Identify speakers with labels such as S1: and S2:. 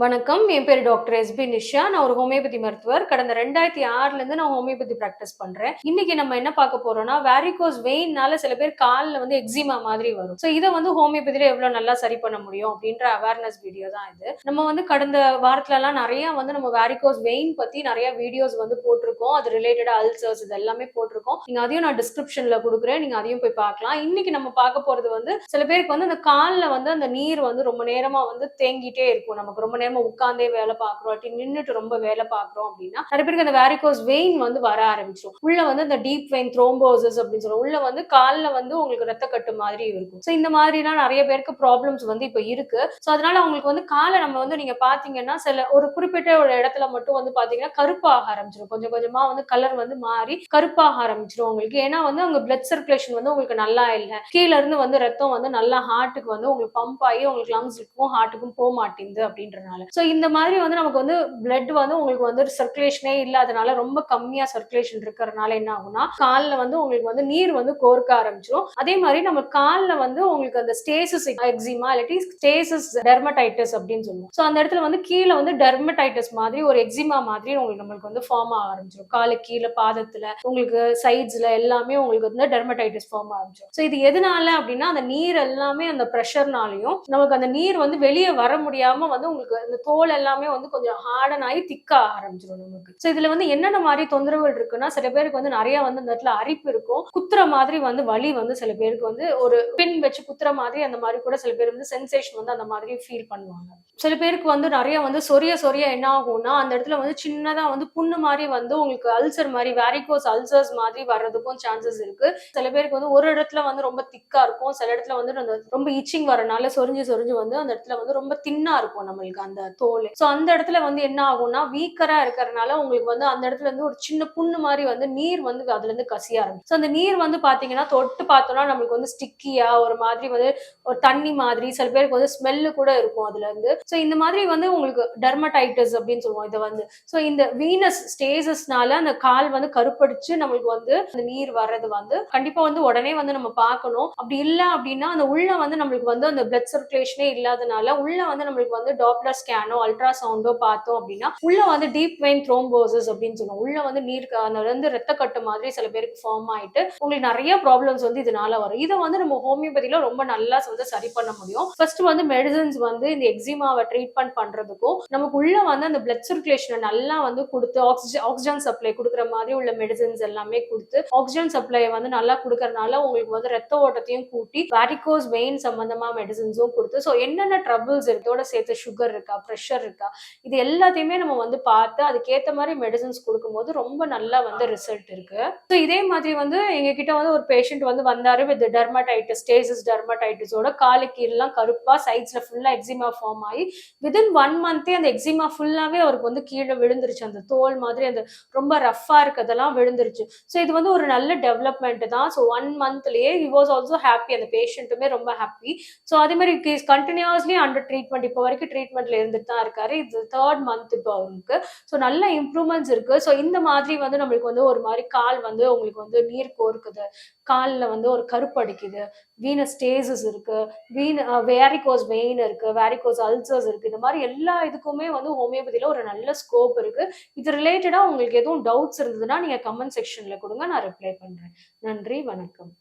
S1: வணக்கம். என் பேரு doctor SP Nisha. நான் ஒரு ஹோமியோபதி மருத்துவர். கடந்த 2006லேருந்து நான் ஹோமியோபதி பிராக்டிஸ் பண்றேன். இன்னைக்கு நம்ம என்ன பார்க்க போறோம்னா, வேரிகோஸ் வெயின்னால சில பேர் கால்ல எக்ஸிமா மாதிரி வரும். ஸோ இத ஹோமியோபதியில எவ்வளவு நல்லா சரி பண்ண முடியும் அப்படின்ற அவேர்னஸ் வீடியோ தான் இது. நம்ம கடந்த வாரத்துலலாம் நிறைய நம்ம வேரிகோஸ் வெயின் பத்தி நிறைய வீடியோஸ் போட்டிருக்கோம். அது ரிலேட்டடா அல்சர்ஸ் இது எல்லாமே போட்டிருக்கோம். நீங்க அதையும் நான் டிஸ்கிரிப்ஷன்ல கொடுக்குறேன். நீங்க அதையும் போய் பார்க்கலாம். இன்னைக்கு நம்ம பார்க்க போறது சில பேருக்கு அந்த கால்ல அந்த நீர் ரொம்ப நேரமா தேங்கிட்டே இருக்கும். நமக்கு ரொம்ப நேரமா உட்கார்ந்தே வேலை பார்க்கிறோம், நின்னுட்டு ரொம்ப வேலை பார்க்கிறோம் அப்படின்னா நிறைய பேருக்கு அந்த வேரிகோஸ் வெயின் வர ஆரம்பிச்சிடும். உள்ள அந்த டீப் வெயின் த்ரோம்போசிஸ் அப்படின்னு சொல்லுவோம். உள்ள கால்ல உங்களுக்கு ரத்த கட்டு மாதிரி இருக்கும். ஸோ இந்த மாதிரிலாம் நிறைய பேருக்கு ப்ராப்ளம்ஸ் இப்ப இருக்கு. ஸோ அதனால அவங்களுக்கு காலை நம்ம நீங்க பாத்தீங்கன்னா சில ஒரு குறிப்பிட்ட ஒரு இடத்துல மட்டும் பாத்தீங்கன்னா கருப்பாக ஆரம்பிச்சிடும். கொஞ்சம் கொஞ்சமா கலர் மாறி கருப்பாக ஆரம்பிச்சிடும் உங்களுக்கு. ஏன்னா அங்க பிளட் சர்க்குலேஷன் உங்களுக்கு நல்லா இல்லை. கீழ இருந்து ரத்தம் நல்லா ஹார்ட்டுக்கு உங்களுக்கு பம்ப் ஆகி உங்களுக்கு லங்ஸுக்கும் ஹார்ட்டுக்கும் போக மாட்டேங்குது அப்படின்றனால. சோ இந்த மாதிரி நமக்கு பிளட் உங்களுக்கு சர்க்குலேஷனே இல்லாதனால ரொம்ப கம்மியா சர்க்குலேஷன் இருக்கிறதுனால என்ன ஆகும்னா கால்ல உங்களுக்கு நீர் கோர்க்க ஆரம்பிச்சிடும். அதே மாதிரி நம்ம கால்ல உங்களுக்கு அந்த ஸ்டேசிஸ் எக்ஸிமா இல்லாட்டி ஸ்டேசிஸ் டெர்மடைட்டிஸ் அப்படின்னு சொல்லுவோம். சோ அந்த இடத்துல கீழே டெர்மடைட்டிஸ் மாதிரி ஒரு எக்ஸிமா மாதிரி நம்மளுக்கு ஃபார்ம் ஆக ஆரம்பிச்சிடும். காலு கீழே பாதத்துல உங்களுக்கு சைட்ஸ்ல எல்லாமே உங்களுக்கு டெர்மடைட்டிஸ் ஃபார்ம் ஆரம்பிச்சிடும். சோ இது எதனால அப்படின்னா அந்த நீர் எல்லாமே அந்த பிரஷர்னாலையும் நமக்கு அந்த நீர் வெளியே வர முடியாம உங்களுக்கு அந்த தோல் எல்லாமே கொஞ்சம் ஹார்டன் ஆகி திக்க ஆரம்பிச்சிடும் நமக்கு. சோ இதுல என்னென்ன மாதிரி தொந்தரவுகள் இருக்குன்னா சில பேருக்கு நிறைய அந்த இடத்துல அரிப்பு இருக்கும். குத்துற மாதிரி வலி சில பேருக்கு ஒரு பின் வச்சு குத்துற மாதிரி அந்த மாதிரி கூட சில பேர் சென்சேஷன் அந்த மாதிரி ஃபீல் பண்ணுவாங்க. சில பேருக்கு நிறைய சொரிய சொரிய என்ன ஆகும்னா அந்த இடத்துல சின்னதா புண்ணு மாதிரி உங்களுக்கு அல்சர் மாதிரி வேரிகோஸ் அல்சர்ஸ் மாதிரி வர்றதுக்கும் சான்சஸ் இருக்கு. சில பேருக்கு ஒரு இடத்துல ரொம்ப திக்கா இருக்கும். சில இடத்துல ரொம்ப இச்சிங் வரனால சொரிஞ்சு சொரிஞ்சு அந்த இடத்துல ரொம்ப தின்னா இருக்கும் நம்மளுக்கு அந்த தோல். சோ அந்த இடத்துல என்ன ஆகும்னா வீக்கரா இருக்கிறதுனால உங்களுக்கு அந்த இடத்துல இருந்து ஒரு சின்ன புண்ணு மாதிரி நீர் அதுல இருந்து கசிய ஆரம்பிச்சு. அந்த நீர் பாத்தீங்கன்னா தொட்டு பார்த்தோம்னா நம்மளுக்கு ஸ்டிக்கியா ஒரு மாதிரி ஒரு தண்ணி மாதிரி சில பேருக்கு ஸ்மெல்லு கூட இருக்கும் அதுல இருந்து. சோ இந்த மாதிரி உங்களுக்கு டெர்மடைட்டிஸ் அப்படின்னு சொல்லுவோம் இதை சோ இந்த வீனஸ் ஸ்டேசஸ்னால அந்த கால் கருப்படிச்சு நம்மளுக்கு அந்த நீர் வர்றது கண்டிப்பா உடனே நம்ம பார்க்கணும். அப்படி இல்ல அப்படின்னா அந்த உள்ள நம்மளுக்கு அந்த பிளட் சர்க்குலேஷனே இல்லாதனால உள்ள நம்மளுக்கு டாப்லர் ஸ்கேனோ அல்ட்ராசவுண்டோ பார்த்தோம் அப்படின்னா உள்ள டீப் வெயின் த்ரோம்போசிஸ் அப்படின்னு சொல்லுவோம். உள்ள நீர் அந்த ரத்த கட்டு மாதிரி சில பேருக்கு ஃபார்ம் ஆயிட்டு உங்களுக்கு நிறைய ப்ராப்ளம்ஸ் இதனால வரும். இதை நம்ம ஹோமியோபதியில ரொம்ப நல்லா சரி பண்ண முடியும். ஃபர்ஸ்ட் மெடிசன்ஸ் இந்த எக்ஸிமாவை ட்ரீட்மெண்ட் பண்றதுக்கும் நமக்கு உள்ள அந்த பிளட் சர்க்குலேஷனை நல்லா கொடுத்து ஆக்சிஜன் சப்ளை கொடுக்குற மாதிரி உள்ள மெடிசன்ஸ் எல்லாமே கொடுத்து ஆக்சிஜன் சப்ளை நல்லா கொடுக்கறதுனால உங்களுக்கு ரத்த ஓட்டத்தையும் கூட்டி வேரிகோஸ் வெயின் சம்பந்தமா மெடிசன்ஸும் கொடுத்து ஸோ என்னென்ன ட்ரபிள்ஸ் இருக்கோட சேர்த்து சுகர் இருக்கா ப்ரெஷர் இருக்கா இது எல்லாத்தையுமே நம்ம பார்த்து அதுக்கேற்ற மாதிரி மெடிசன்ஸ் கொடுக்கும்போது ரொம்ப நல்லா ரிசல்ட் இருக்கு. ஸோ இதே மாதிரி எங்க கிட்ட ஒரு பேஷண்ட் வந்தாரு வித் டெர்மடைட்டிஸ் ஸ்டேசிஸ் டெர்மடைட்டிஸோட காலு கீழெல்லாம் கருப்பா சைட்ஸ்ல ஃபுல்லா எக்ஸிமா ஃபார்ம் ஆகி வித்தின் 1 மந்த்தே அந்த எக்ஸிமா ஃபுல்லாவே அவருக்கு கீழே விழுந்துருச்சு. அந்த தோல் மாதிரி அந்த ரொம்ப ரஃபா இருக்கிறதெல்லாம் விழுந்துருச்சு. ஸோ இது ஒரு நல்ல டெவலப்மெண்ட் தான். ஸோ 1 மந்த்லயே ஹி வாஸ் ஆல்சோ ஹாப்பி. அந்த பேஷண்ட்டுமே ரொம்ப ஹாப்பி. ஸோ அதே மாதிரி கண்டினியூஸ்லி அண்டர் ட்ரீட்மெண்ட் இப்போ வரைக்கும் ட்ரீட்மெண்ட்ல இருந்துட்டு தான் இருக்காரு. இது 3rd மந்த் இப்போ அவருக்கு. ஸோ நல்ல இம்ப்ரூவ்மெண்ட்ஸ் இருக்கு. ஸோ இந்த மாதிரி நம்மளுக்கு ஒரு மாதிரி கால் உங்களுக்கு நீர் கோர்க்குது, காலில் ஒரு கருப்படிக்குது, வீனஸ் ஸ்டேசஸ் இருக்கு, வேரிகோஸ் வெயின் இருக்கு, வேரிகோஸ் அல்சர்ஸ் இருக்கு. இந்த மாதிரி எல்லா இதுக்குமே ஹோமியோபதியில ஒரு நல்ல ஸ்கோப் இருக்கு. இது ரிலேட்டடா உங்களுக்கு எதுவும் டவுட்ஸ் இருந்ததுன்னா நீங்க கமெண்ட் செக்ஷன்ல கொடுங்க, நான் ரிப்ளை பண்றேன். நன்றி, வணக்கம்.